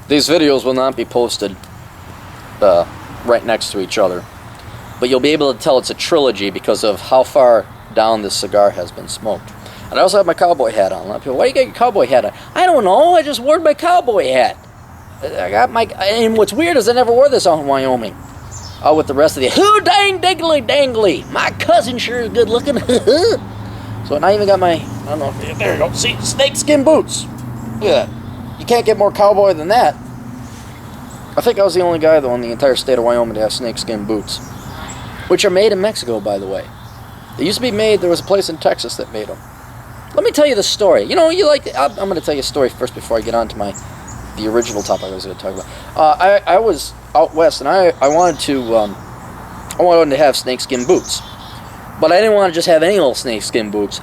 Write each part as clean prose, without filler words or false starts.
These videos will not be posted right next to each other, but you'll be able to tell it's a trilogy because of how far down this cigar has been smoked. And I also have my cowboy hat on. A lot of people, why you got your cowboy hat on? I don't know, I just wore my cowboy hat. I got my, and what's weird is I never wore this out in Wyoming. Out with the rest of the, who dang diggly dangly, my cousin sure is good looking. So now I even got my, I don't know, there you go, see, snakeskin boots. Look at that. You can't get more cowboy than that. I think I was the only guy, though, in the entire state of Wyoming to have snakeskin boots. Which are made in Mexico, by the way. They used to be made, there was a place in Texas that made them. Let me tell you the story. You know, I'm going to tell you a story first before I get on to the original topic I was going to talk about. I was out west, and I wanted to have snakeskin boots. But I didn't want to just have any old snakeskin boots.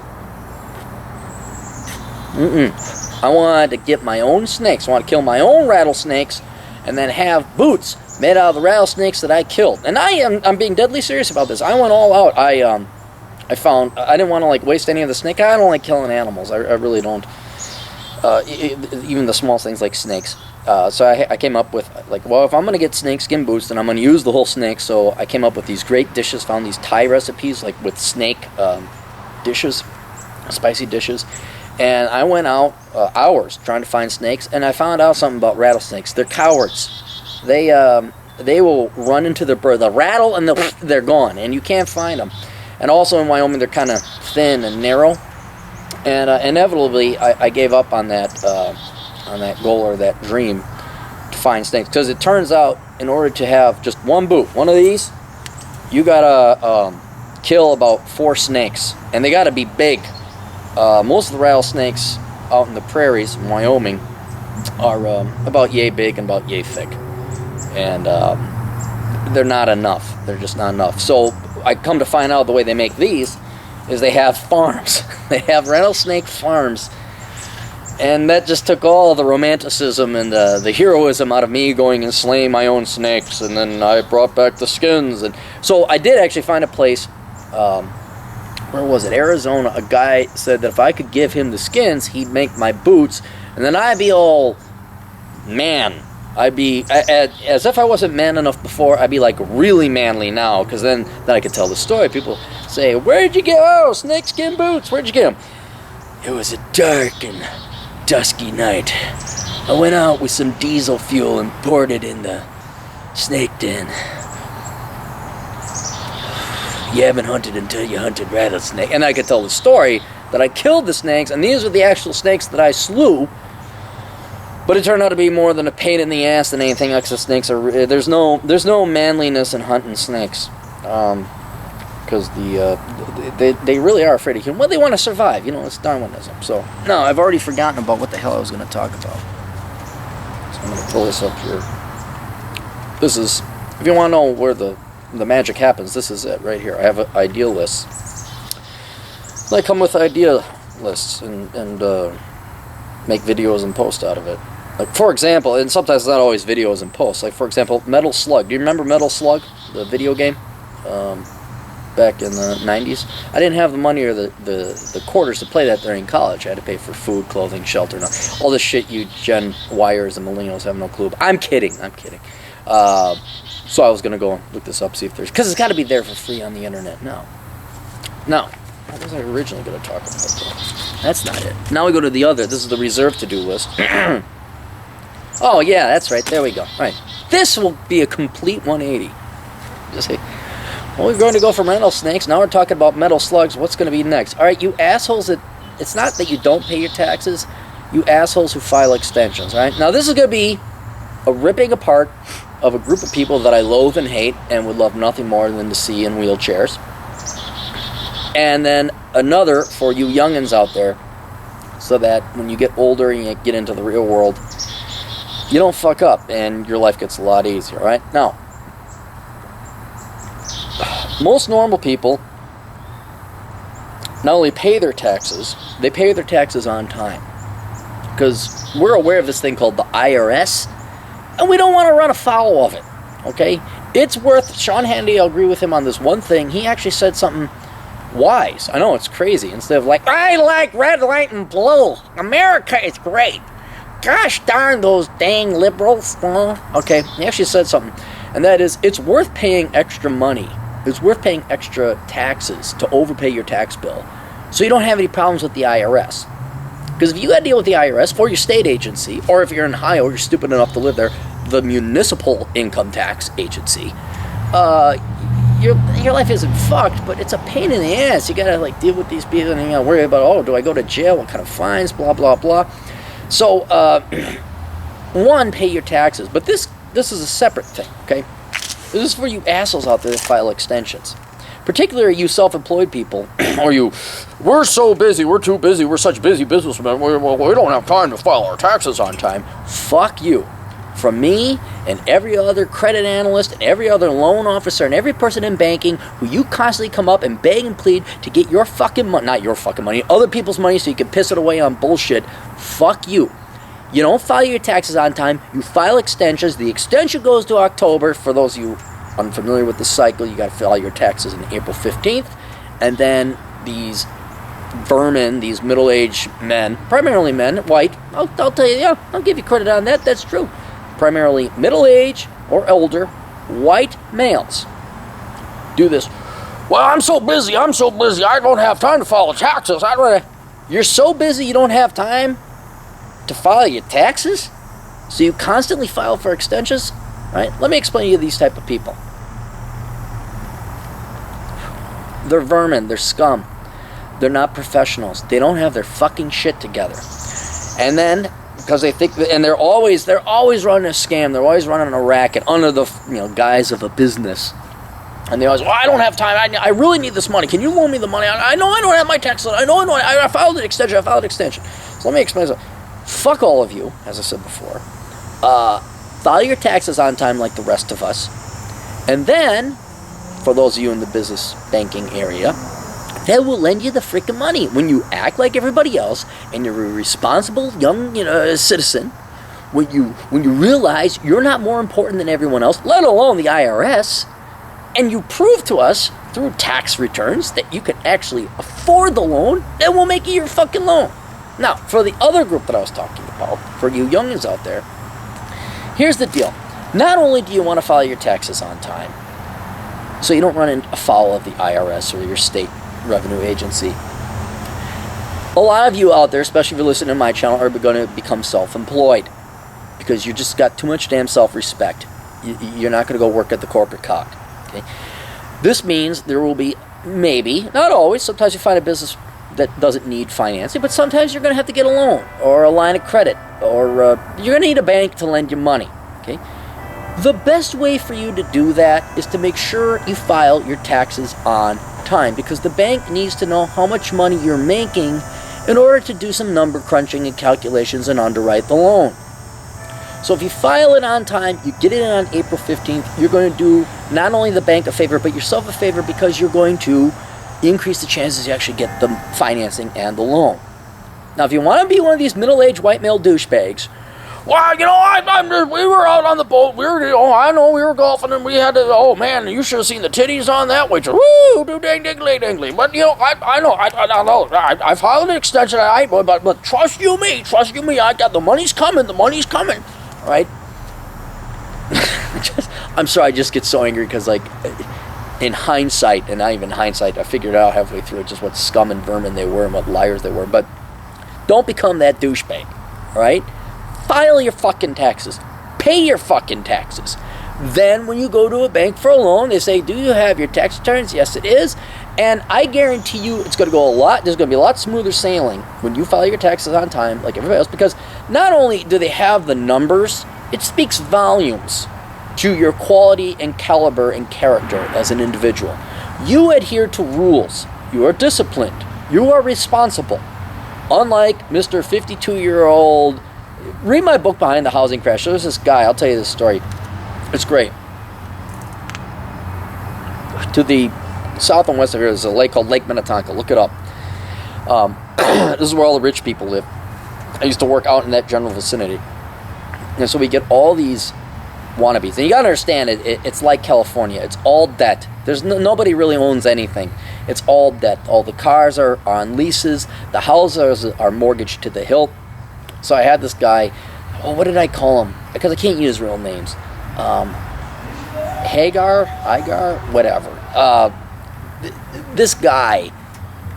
I wanted to get my own snakes. I wanted to kill my own rattlesnakes and then have boots made out of the rattlesnakes that I killed. And I'm being deadly serious about this. I went all out. I found, I didn't want to like waste any of the snake. I don't like killing animals. I really don't. Even the small things like snakes. So I came up with, like, well, if I'm going to get snakeskin boots, then I'm going to use the whole snake. So I came up with these great dishes, found these Thai recipes, like with snake dishes, spicy dishes. And I went out hours trying to find snakes, and I found out something about rattlesnakes. They're cowards. They will run into the rattle, and they're gone, and you can't find them. And also in Wyoming, they're kind of thin and narrow. And inevitably, I gave up on that goal or that dream to find snakes, because it turns out in order to have just one boot, one of these, you gotta kill about 4 snakes, and they gotta be big. Most of the rattlesnakes out in the prairies in Wyoming are about yay big and about yay thick, and they're not enough. They're just not enough. So I come to find out the way they make these is they have farms. They have rattlesnake farms, and that just took all the romanticism and the heroism out of me going and slaying my own snakes, and then I brought back the skins. And so I did actually find a place. Where was it? Arizona. A guy said that if I could give him the skins, he'd make my boots, and then I'd be all man. I'd be as if I wasn't man enough before. I'd be like really manly now, because then I could tell the story. People say, "Where'd you get? Oh, snakeskin boots. Where'd you get them?" It was a dark and dusky night. I went out with some diesel fuel and poured it in the snake den. You haven't hunted until you hunted rattlesnake. And I could tell the story that I killed the snakes, and these are the actual snakes that I slew. But it turned out to be more than a pain in the ass than anything else. The snakes are there's no manliness in hunting snakes, because they really are afraid of humans. Well, they want to survive. You know, it's Darwinism. So no, I've already forgotten about what the hell I was going to talk about. So I'm going to pull this up here. This is, if you want to know where the magic happens, this is it right here. I have an idea list. I come with idea lists and make videos and post out of it. Like, for example, and sometimes it's not always videos and posts. Like, for example, Metal Slug. Do you remember Metal Slug, the video game? Back in the 90s. I didn't have the money or the quarters to play that during college. I had to pay for food, clothing, shelter, all this shit you Gen Yers and millennials have no clue about. I'm kidding. So I was going to go and look this up, see if there's... Because it's got to be there for free on the internet. No. What was I originally going to talk about, though? That's not it. Now we go to the other. This is the reserved to-do list. Oh, yeah, that's right. There we go. All right. This will be a complete 180. Just say, well, we're going to go from rattlesnakes. Now we're talking about metal slugs. What's going to be next? All right, you assholes that... It's not that you don't pay your taxes. You assholes who file extensions, all right? Now, this is going to be a ripping apart of a group of people that I loathe and hate and would love nothing more than to see in wheelchairs. And then another for you youngins out there, so that when you get older and you get into the real world, you don't fuck up and your life gets a lot easier, right? Now, most normal people not only pay their taxes, they pay their taxes on time. Because we're aware of this thing called the IRS, and we don't want to run afoul of it, okay? It's worth... Sean Hannity, I'll agree with him on this one thing. He actually said something wise. I know, it's crazy. Instead of like, I like red, white, and blue. America is great. gosh darn those dang liberals. Okay, he actually said something, and that is, it's worth paying extra money. It's worth paying extra taxes to overpay your tax bill, so you don't have any problems with the IRS. Because if you got to deal with the IRS or your state agency, or if you're in Ohio, you're stupid enough to live there, the municipal income tax agency, your life isn't fucked, but it's a pain in the ass. You gotta like deal with these people, and you gotta worry about, oh, do I go to jail? What kind of fines? Blah blah blah. So, one, pay your taxes, but this is a separate thing. Okay, this is for you assholes out there that file extensions. Particularly you self-employed people, or you, we're so busy, we're too busy, we're such busy businessmen, we don't have time to file our taxes on time. Fuck you. From me and every other credit analyst and every other loan officer and every person in banking who you constantly come up and beg and plead to get your fucking money, not your fucking money, other people's money so you can piss it away on bullshit. Fuck you. You don't file your taxes on time, you file extensions. The extension goes to October. For those of you unfamiliar with the cycle, you got to file your taxes on April 15th, and then these vermin, these middle-aged men, primarily men, white, I'll tell you, yeah, I'll give you credit on that, that's true, primarily middle-aged or older white males do this. Well, I'm so busy, I don't have time to file taxes. You're so busy you don't have time to file your taxes, so you constantly file for extensions. Right? Let me explain to you these type of people. They're vermin. They're scum. They're not professionals. They don't have their fucking shit together. And then, because they think, and they're always running a scam. They're always running a racket under the guise of a business. And they always, well, I don't have time. I really need this money. Can you loan me the money? I know I don't have my taxes. I filed an extension. So let me explain something. Fuck all of you, as I said before. File your taxes on time like the rest of us. And then, for those of you in the business banking area, they will lend you the freaking money. When you act like everybody else and you're a responsible young citizen, when you realize you're not more important than everyone else, let alone the IRS, and you prove to us through tax returns that you can actually afford the loan, then we'll make you your fucking loan. Now, for the other group that I was talking about, for you youngins out there, here's the deal. Not only do you want to file your taxes on time, so you don't run afoul of the IRS or your state revenue agency, a lot of you out there, especially if you're listening to my channel, are going to become self-employed because you just got too much damn self-respect. You're not going to go work at the corporate cock. Okay? This means there will be, maybe, not always, sometimes you find a business that doesn't need financing, but sometimes you're going to have to get a loan or a line of credit, or you're going to need a bank to lend you money. Okay? The best way for you to do that is to make sure you file your taxes on time, because the bank needs to know how much money you're making in order to do some number crunching and calculations and underwrite the loan. So if you file it on time, you get it in on April 15th, you're going to do not only the bank a favor, but yourself a favor, because you're going to increase the chances you actually get the financing and the loan. Now, if you want to be one of these middle-aged white male douchebags, well, we were out on the boat, we were golfing, and we had to, oh man, you should have seen the titties on that waitress. Woo, do dang dingly dingly. But I know, I filed an extension, but trust you me, I got the money's coming, right? I'm sorry, I just get so angry because, like, in hindsight, and not even hindsight, I figured out halfway through just what scum and vermin they were and what liars they were. But don't become that douchebag, all right? File your fucking taxes. Pay your fucking taxes. Then when you go to a bank for a loan, they say, do you have your tax returns? Yes, it is. And I guarantee you it's going to go there's going to be a lot smoother sailing when you file your taxes on time like everybody else, because not only do they have the numbers, it speaks volumes to your quality and caliber and character as an individual. You adhere to rules. You are disciplined. You are responsible. Unlike Mr. 52-year-old, read my book Behind the Housing Crash. There's this guy, I'll tell you this story. It's great. To the south and west of here, there's a lake called Lake Minnetonka. Look it up. This is where all the rich people live. I used to work out in that general vicinity. And so we get all these wannabes. And you gotta understand, it's like California. It's all debt. There's nobody really owns anything. It's all debt. All the cars are on leases. The houses are mortgaged to the hilt. So I had this guy oh, what did I call him? Because I can't use real names. Igar, whatever. This guy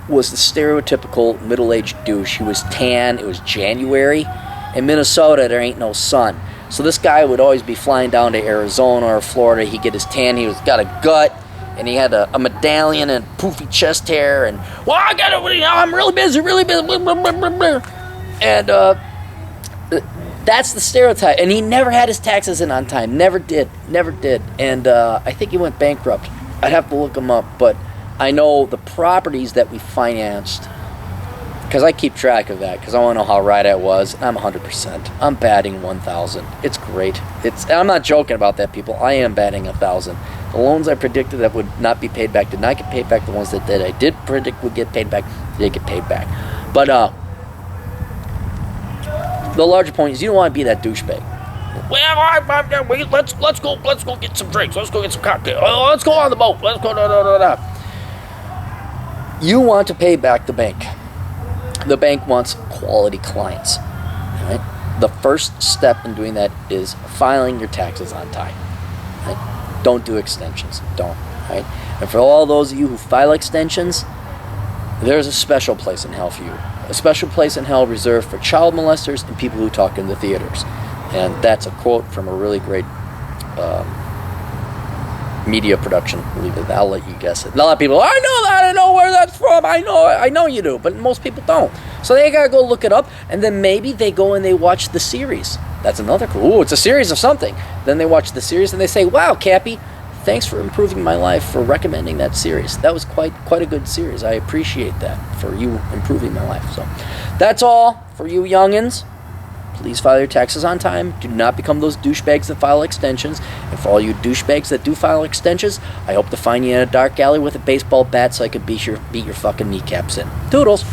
was the stereotypical middle-aged douche. He was tan. It was January. In Minnesota, there ain't no sun. So this guy would always be flying down to Arizona or Florida. He'd get his tan. He was got a gut, and he had a medallion and poofy chest hair. And, well, I got it. I'm really busy, really busy. Blah, blah, blah, blah, blah. And that's the stereotype. And he never had his taxes in on time. Never did. And I think he went bankrupt. I'd have to look him up. But I know the properties that we financed, because I keep track of that, because I want to know how right I was. I'm 100%. I'm batting 1,000. It's great. I'm not joking about that, people. I am batting 1,000. The loans I predicted that would not be paid back did not get paid back. The ones that I did predict would get paid back did get paid back. But the larger point is you don't want to be that douchebag. Well, let's go get some drinks. Let's go get some cocktails. Let's go on the boat. Let's go. You want to pay back the bank. The bank wants quality clients. Right? The first step in doing that is filing your taxes on time. Right? Don't do extensions. Don't. Right? And for all those of you who file extensions, there's a special place in hell for you. A special place in hell reserved for child molesters and people who talk in the theaters. And that's a quote from a really great media production. I'll let you guess it. A lot of people, I know that, I know where that's from, I know you do, but most people don't. So they gotta go look it up, and then maybe they go and they watch the series. That's another cool. Ooh, it's a series of something. Then they watch the series and they say, wow, Cappy, thanks for improving my life, for recommending that series. That was quite a good series. I appreciate that, for you improving my life. So that's all for you youngins. Please file your taxes on time. Do not become those douchebags that file extensions. And for all you douchebags that do file extensions, I hope to find you in a dark alley with a baseball bat so I could beat your fucking kneecaps in. Toodles.